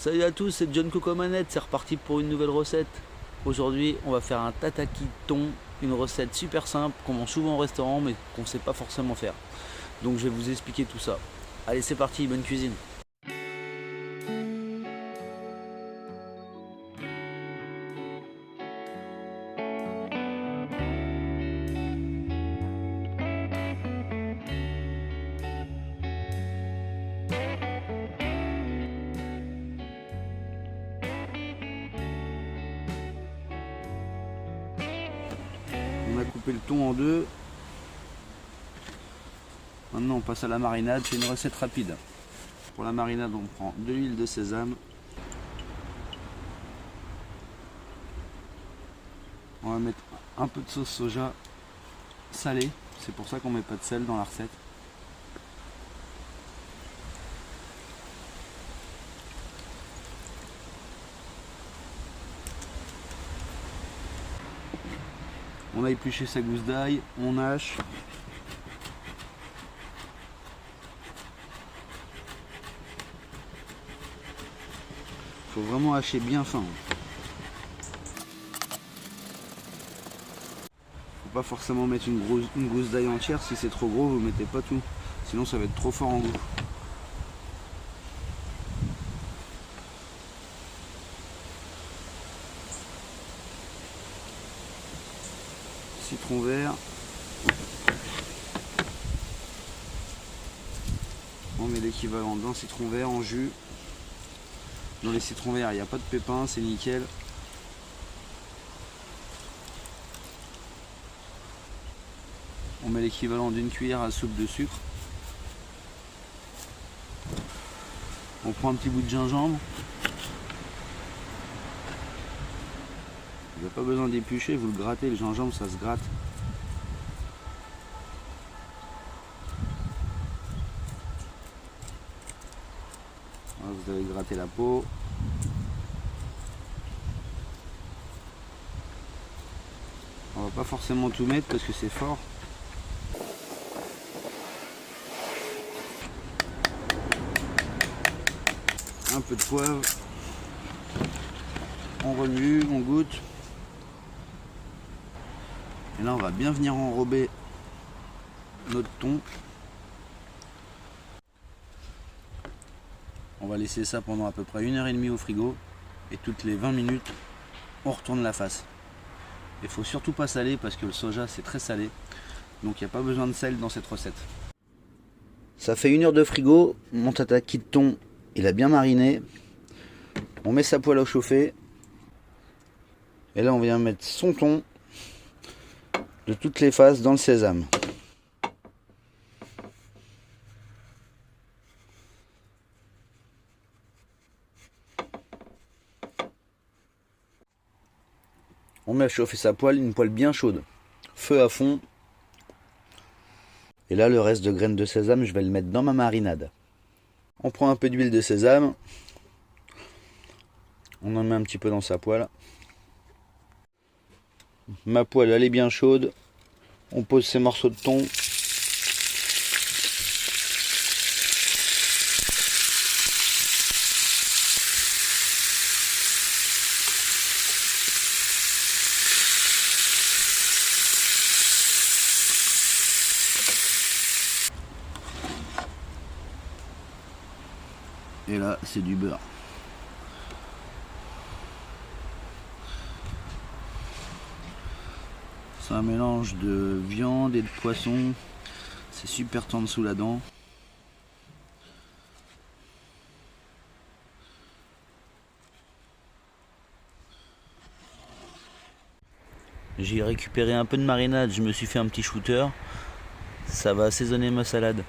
Salut à tous, c'est John Coco Manette, c'est reparti pour une nouvelle recette. Aujourd'hui, on va faire un tataki thon, une recette super simple qu'on mange souvent au restaurant mais qu'on ne sait pas forcément faire. Donc je vais vous expliquer tout ça. Allez, c'est parti, bonne cuisine. On a coupé le thon en deux. Maintenant on passe à la marinade, c'est une recette rapide. Pour la marinade on prend de l'huile de sésame. On va mettre un peu de sauce soja salée, c'est pour ça qu'on met pas de sel dans la recette. On a épluché sa gousse d'ail, on hache. Faut vraiment hacher bien fin. Faut pas forcément mettre une gousse d'ail entière, si c'est trop gros vous mettez pas tout. Sinon ça va être trop fort en goût. Citron vert. On met l'équivalent d'un citron vert en jus. Dans les citrons verts, il n'y a pas de pépins, c'est nickel. On met l'équivalent d'une cuillère à soupe de sucre. On prend un petit bout de gingembre. Il n'y a pas besoin d'éplucher, vous le grattez, le gingembre ça se gratte. Voilà, vous avez gratté la peau. On va pas forcément tout mettre parce que c'est fort. Un peu de poivre. On remue, on goûte. Et là on va bien venir enrober notre thon. On va laisser ça pendant à peu près 1h30 au frigo. Et toutes les 20 minutes, on retourne la face. Il faut surtout pas saler parce que le soja c'est très salé. Donc il n'y a pas besoin de sel dans cette recette. Ça fait 1 heure de frigo. Mon tataki de thon il a bien mariné. On met sa poêle à chauffer. Et là on vient mettre son thon de toutes les faces dans le sésame. On met à chauffer sa poêle, une poêle bien chaude. Feu à fond. Et là le reste de graines de sésame je vais le mettre dans ma marinade. On prend un peu d'huile de sésame. On en met un petit peu dans sa poêle. Ma poêle elle est bien chaude. On pose ces morceaux de thon. Et là c'est du beurre. C'est un mélange de viande et de poisson. C'est super tendre sous la dent. J'ai récupéré un peu de marinade, je me suis fait un petit shooter. Ça va assaisonner ma salade.